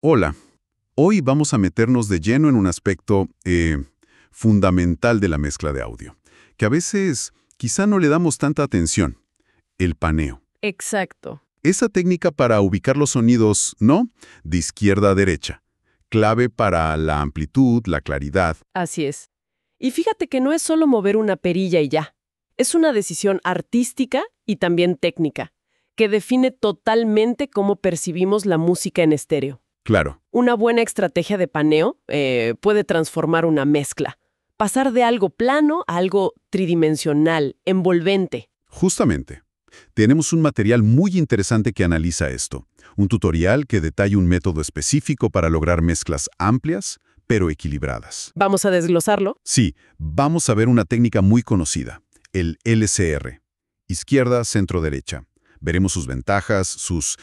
Hola, hoy vamos a meternos de lleno en un aspecto fundamental de la mezcla de audio, que a veces quizá no le damos tanta atención, el paneo. Exacto. Esa técnica para ubicar los sonidos, ¿no? De izquierda a derecha, clave para la amplitud, la claridad. Así es. Y fíjate que no es solo mover una perilla y ya. Es una decisión artística y también técnica, que define totalmente cómo percibimos la música en estéreo. Claro, Una buena estrategia de paneo puede transformar una mezcla, pasar de algo plano a algo tridimensional, envolvente. justamente. Tenemos un material muy interesante que analiza esto, un tutorial que detalla un método específico para lograr mezclas amplias, pero equilibradas. Vamos a desglosarlo. Sí, vamos a ver una técnica muy conocida, el LCR, izquierda, centro, derecha. Veremos sus ventajas, sus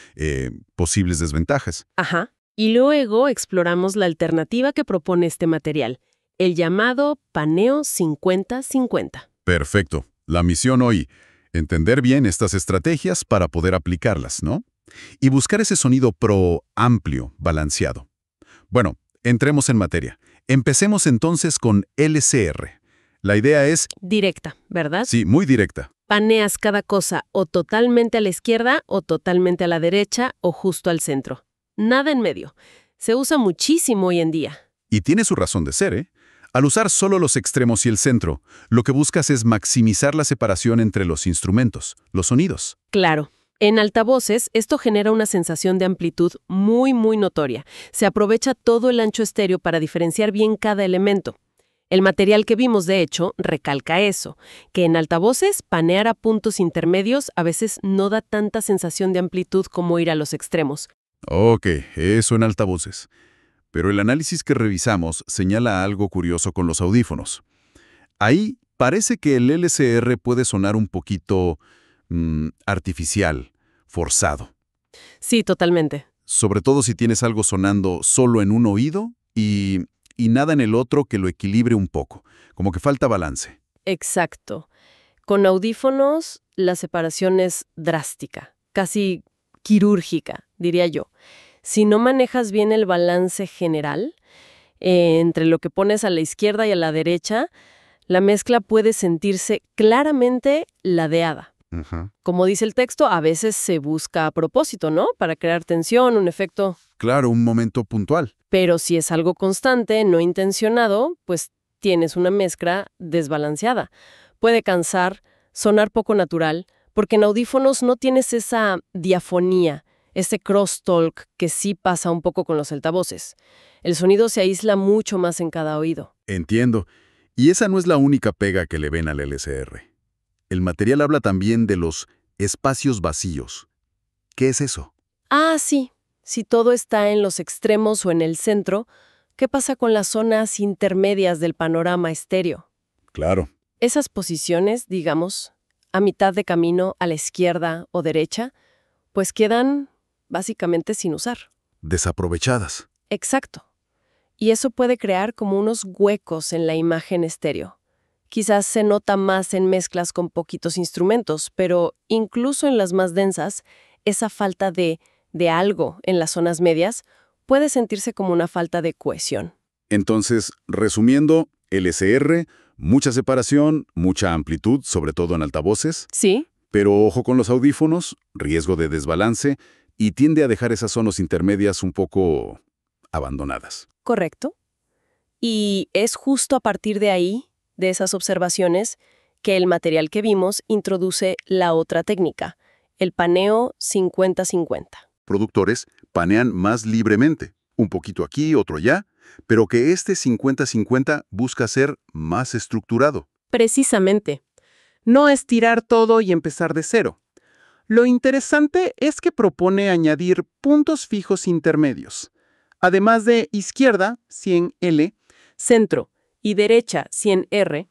posibles desventajas. Ajá. Y luego exploramos la alternativa que propone este material, el llamado paneo 50-50. Perfecto. La misión hoy, entender bien estas estrategias para poder aplicarlas, ¿no? Y buscar ese sonido pro amplio, balanceado. Bueno, entremos en materia. Empecemos entonces con LCR. La idea es, Directa, ¿verdad? sí, muy directa. Paneas cada cosa o totalmente a la izquierda o totalmente a la derecha o justo al centro. Nada en medio. Se usa muchísimo hoy en día. Y tiene su razón de ser, ¿eh? Al usar solo los extremos y el centro, lo que buscas es maximizar la separación entre los instrumentos, los sonidos. Claro. En altavoces, esto genera una sensación de amplitud muy notoria. Se aprovecha todo el ancho estéreo para diferenciar bien cada elemento. El material que vimos, de hecho, recalca eso, que en altavoces panear a puntos intermedios a veces no da tanta sensación de amplitud como ir a los extremos. Ok, eso en altavoces. Pero el análisis que revisamos señala algo curioso con los audífonos. Ahí parece que el LCR puede sonar un poquito artificial, forzado. Sí, totalmente. Sobre todo si tienes algo sonando solo en un oído y nada en el otro que lo equilibre un poco, como que falta balance. Exacto. Con audífonos, la separación es drástica, casi quirúrgica, diría yo. Si no manejas bien el balance general, entre lo que pones a la izquierda y a la derecha, la mezcla puede sentirse claramente ladeada. Ajá. Como dice el texto, a veces se busca a propósito, ¿no? Para crear tensión, un efecto. Claro, un momento puntual. Pero si es algo constante, no intencionado, pues tienes una mezcla desbalanceada. Puede cansar, sonar poco natural, porque en audífonos no tienes esa diafonía, ese crosstalk que sí pasa un poco con los altavoces. El sonido se aísla mucho más en cada oído. Entiendo. Y esa no es la única pega que le ven al LCR. El material habla también de los espacios vacíos. ¿Qué es eso? Ah, sí. Si todo está en los extremos o en el centro, ¿qué pasa con las zonas intermedias del panorama estéreo? Claro. Esas posiciones, digamos, a mitad de camino a la izquierda o derecha, pues quedan básicamente sin usar. Desaprovechadas. Exacto. Y eso puede crear como unos huecos en la imagen estéreo. Quizás se nota más en mezclas con poquitos instrumentos, pero incluso en las más densas, esa falta de algo en las zonas medias puede sentirse como una falta de cohesión. Entonces, resumiendo, LCR, mucha separación, mucha amplitud, sobre todo en altavoces, Sí, pero ojo con los audífonos, riesgo de desbalance, y tiende a dejar esas zonas intermedias un poco abandonadas. correcto. Y es justo a partir de ahí, de esas observaciones, que el material que vimos introduce la otra técnica, el paneo 50-50. Productores panean más libremente, un poquito aquí, otro allá, pero que este 50-50 busca ser más estructurado. Precisamente. No es tirar todo y empezar de cero. Lo interesante es que propone añadir puntos fijos intermedios. Además de izquierda, 100L, Centro y derecha 100R,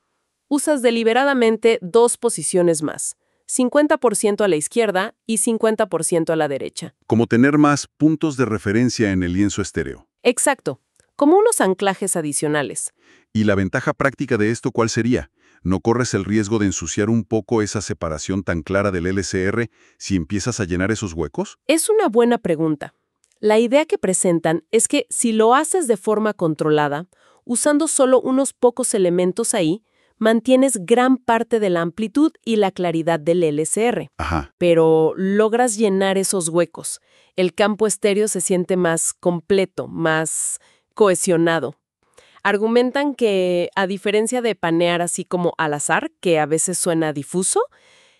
usas deliberadamente dos posiciones más, 50% a la izquierda y 50% a la derecha. Como tener más puntos de referencia en el lienzo estéreo. Exacto, como unos anclajes adicionales. ¿Y la ventaja práctica de esto cuál sería? ¿No corres el riesgo de ensuciar un poco esa separación tan clara del LCR si empiezas a llenar esos huecos? Es una buena pregunta. La idea que presentan es que si lo haces de forma controlada, usando solo unos pocos elementos ahí, mantienes gran parte de la amplitud y la claridad del LSR. Ajá. Pero logras llenar esos huecos. El campo estéreo se siente más completo, más cohesionado. Argumentan que, a diferencia de panear así como al azar, que a veces suena difuso,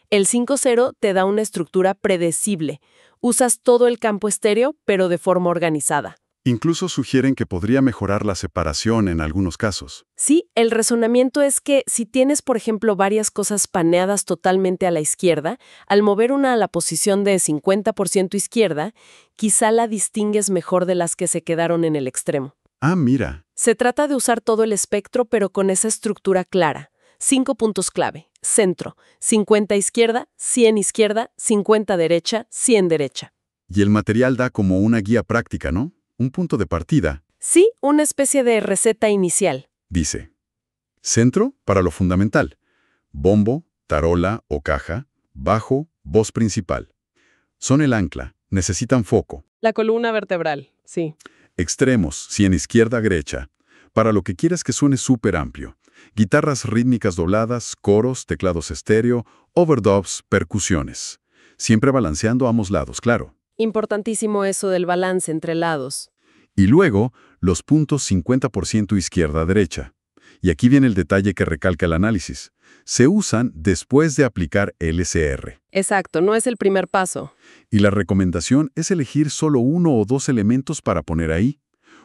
el 5.0 te da una estructura predecible. Usas todo el campo estéreo, pero de forma organizada. Incluso sugieren que podría mejorar la separación en algunos casos. Sí, el razonamiento es que si tienes, por ejemplo, varias cosas paneadas totalmente a la izquierda, al mover una a la posición de 50% izquierda, quizá la distingues mejor de las que se quedaron en el extremo. Ah, mira. Se trata de usar todo el espectro, pero con esa estructura clara. 5 puntos clave. Centro. 50 izquierda, 100 izquierda, 50 derecha, 100 derecha. Y el material da como una guía práctica, ¿no? Un punto de partida. Sí, una especie de receta inicial. Dice, centro para lo fundamental, bombo, tarola o caja, bajo, voz principal. Son el ancla, necesitan foco. La columna vertebral, sí. Extremos, si en izquierda derecha, para lo que quieras que suene súper amplio. Guitarras rítmicas dobladas, coros, teclados estéreo, overdubs, percusiones. Siempre balanceando a ambos lados, claro. Importantísimo eso del balance entre lados. Y luego, los puntos 50% izquierda-derecha. Y aquí viene el detalle que recalca el análisis. Se usan después de aplicar LSR. Exacto, no es el primer paso. Y la recomendación es elegir solo uno o dos elementos para poner ahí.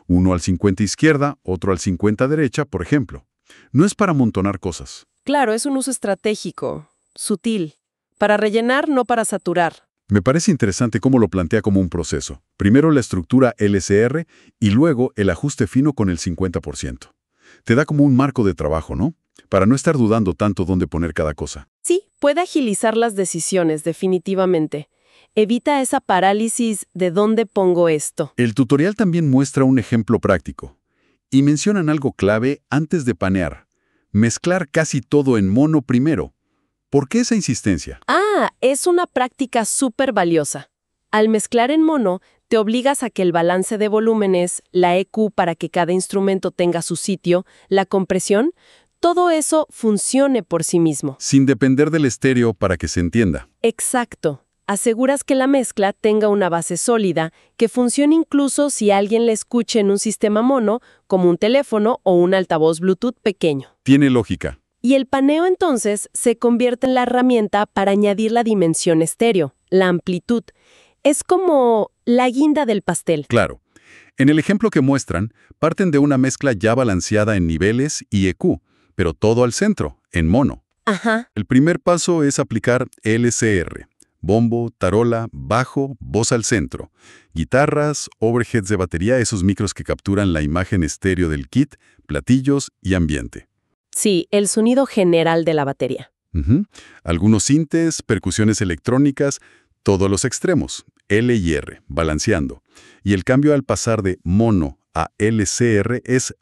Uno al 50 izquierda, otro al 50 derecha, por ejemplo. No es para amontonar cosas. Claro, es un uso estratégico, sutil. Para rellenar, no para saturar. Me parece interesante cómo lo plantea como un proceso. Primero la estructura LSR y luego el ajuste fino con el 50%. Te da como un marco de trabajo, ¿no? Para no estar dudando tanto dónde poner cada cosa. Sí, puede agilizar las decisiones, definitivamente. Evita esa parálisis de dónde pongo esto. El tutorial también muestra un ejemplo práctico. Y mencionan algo clave antes de panear. Mezclar casi todo en mono primero. ¿Por qué esa insistencia? Ah, es una práctica súper valiosa. Al mezclar en mono, te obligas a que el balance de volúmenes, la EQ para que cada instrumento tenga su sitio, la compresión, todo eso funcione por sí mismo. Sin depender del estéreo para que se entienda. Exacto. Aseguras que la mezcla tenga una base sólida, que funcione incluso si alguien la escuche en un sistema mono, como un teléfono o un altavoz Bluetooth pequeño. Tiene lógica. Y el paneo entonces se convierte en la herramienta para añadir la dimensión estéreo, la amplitud. Es como la guinda del pastel. Claro. En el ejemplo que muestran, parten de una mezcla ya balanceada en niveles y EQ, pero todo al centro, en mono. Ajá. El primer paso es aplicar LCR. Bombo, tarola, bajo, voz al centro. Guitarras, overheads de batería, esos micros que capturan la imagen estéreo del kit, platillos y ambiente. Sí, el sonido general de la batería. Algunos sintes, percusiones electrónicas, todos los extremos, L y R, balanceando. Y el cambio al pasar de mono a LCR es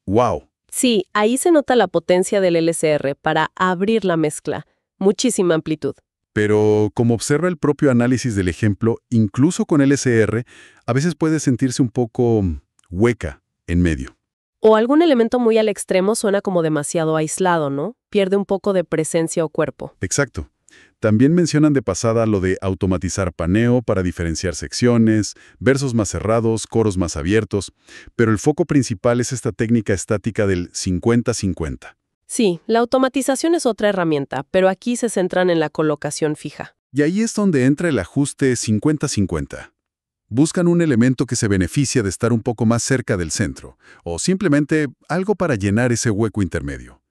¡wow! Sí, ahí se nota la potencia del LSR para abrir la mezcla. Muchísima amplitud. Pero, como observa el propio análisis del ejemplo, incluso con LSR, a veces puede sentirse un poco hueca en medio. O algún elemento muy al extremo suena como demasiado aislado, ¿no? Pierde un poco de presencia o cuerpo. Exacto. También mencionan de pasada lo de automatizar paneo para diferenciar secciones, versos más cerrados, coros más abiertos, pero el foco principal es esta técnica estática del 50-50. Sí, la automatización es otra herramienta, pero aquí se centran en la colocación fija. Y ahí es donde entra el ajuste 50-50. Buscan un elemento que se beneficia de estar un poco más cerca del centro, o simplemente algo para llenar ese hueco intermedio.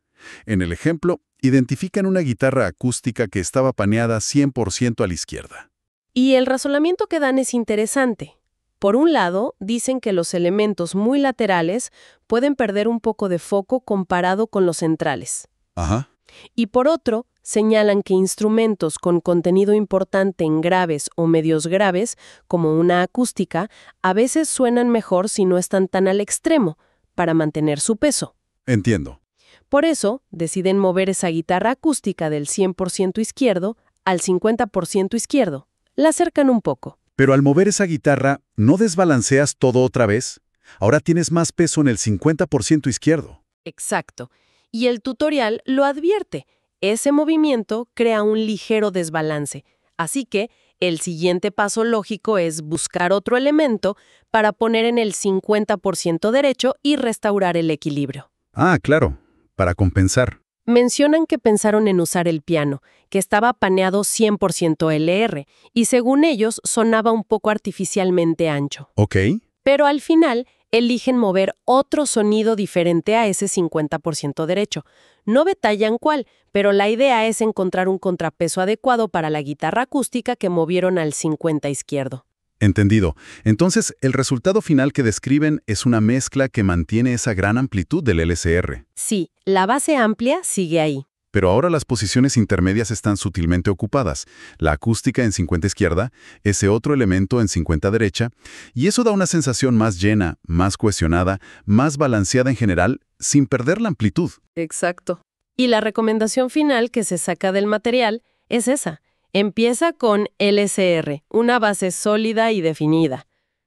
En el ejemplo, identifican una guitarra acústica que estaba paneada 100% a la izquierda. Y el razonamiento que dan es interesante. Por un lado, dicen que los elementos muy laterales pueden perder un poco de foco comparado con los centrales. Ajá. Y por otro, señalan que instrumentos con contenido importante en graves o medios graves, como una acústica, a veces suenan mejor si no están tan al extremo, para mantener su peso. Entiendo. Por eso, deciden mover esa guitarra acústica del 100% izquierdo al 50% izquierdo. La acercan un poco. Pero al mover esa guitarra, ¿no desbalanceas todo otra vez? Ahora tienes más peso en el 50% izquierdo. Exacto. Y el tutorial lo advierte. Ese movimiento crea un ligero desbalance. Así que el siguiente paso lógico es buscar otro elemento para poner en el 50% derecho y restaurar el equilibrio. Ah, claro, para compensar. Mencionan que pensaron en usar el piano, que estaba paneado 100% LR, y según ellos sonaba un poco artificialmente ancho. Ok. Pero al final eligen mover otro sonido diferente a ese 50% derecho. No detallan cuál, pero la idea es encontrar un contrapeso adecuado para la guitarra acústica que movieron al 50 izquierdo. Entendido. Entonces, el resultado final que describen es una mezcla que mantiene esa gran amplitud del LCR. Sí, la base amplia sigue ahí. Pero ahora las posiciones intermedias están sutilmente ocupadas. La acústica en 50 izquierda, ese otro elemento en 50 derecha, y eso da una sensación más llena, más cohesionada, más balanceada en general, sin perder la amplitud. Exacto. Y la recomendación final que se saca del material es esa. Empieza con LCR, una base sólida y definida.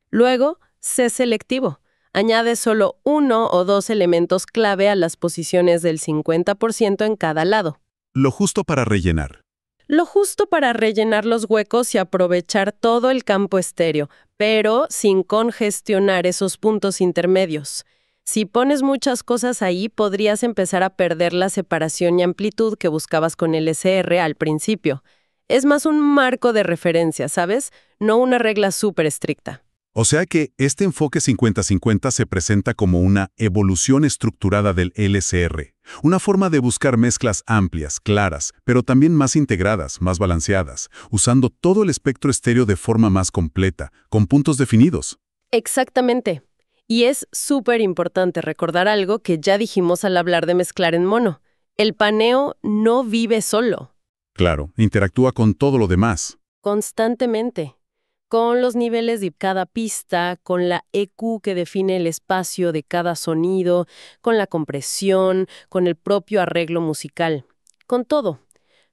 Luego, sé selectivo. Añade solo 1 o 2 elementos clave a las posiciones del 50% en cada lado. Lo justo para rellenar. Lo justo para rellenar los huecos y aprovechar todo el campo estéreo, pero sin congestionar esos puntos intermedios. Si pones muchas cosas ahí, podrías empezar a perder la separación y amplitud que buscabas con el SR al principio. Es más un marco de referencia, ¿sabes? No una regla súper estricta. O sea que este enfoque 50-50 se presenta como una evolución estructurada del LCR, una forma de buscar mezclas amplias, claras, pero también más integradas, más balanceadas, usando todo el espectro estéreo de forma más completa, con puntos definidos. Exactamente. Y es súper importante recordar algo que ya dijimos al hablar de mezclar en mono. El paneo no vive solo. Claro, interactúa con todo lo demás. Constantemente. Con los niveles de cada pista, con la EQ que define el espacio de cada sonido, con la compresión, con el propio arreglo musical. Con todo.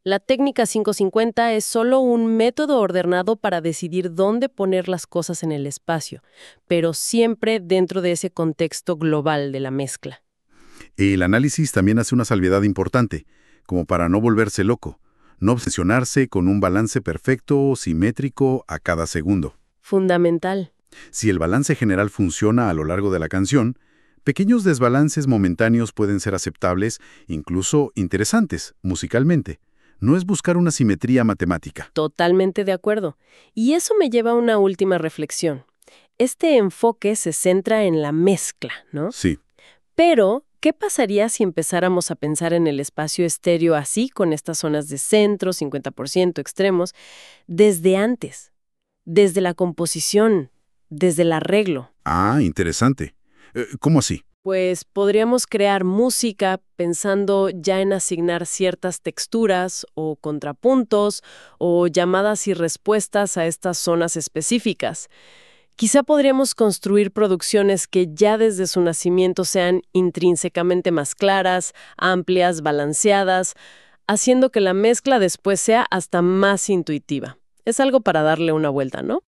La técnica 550 es solo un método ordenado para decidir dónde poner las cosas en el espacio, pero siempre dentro de ese contexto global de la mezcla. El análisis también hace una salvedad importante, como para no volverse loco, no obsesionarse con un balance perfecto o simétrico a cada segundo. Fundamental. Si el balance general funciona a lo largo de la canción, pequeños desbalances momentáneos pueden ser aceptables, incluso interesantes, musicalmente. No es buscar una simetría matemática. Totalmente de acuerdo. Y eso me lleva a una última reflexión. Este enfoque se centra en la mezcla, ¿no? Sí. Pero, ¿qué pasaría si empezáramos a pensar en el espacio estéreo así, con estas zonas de centro, 50%, extremos, desde antes? Desde la composición, desde el arreglo. Ah, interesante. ¿Cómo así? Pues podríamos crear música pensando ya en asignar ciertas texturas o contrapuntos o llamadas y respuestas a estas zonas específicas. Quizá podríamos construir producciones que ya desde su nacimiento sean intrínsecamente más claras, amplias, balanceadas, haciendo que la mezcla después sea hasta más intuitiva. Es algo para darle una vuelta, ¿no?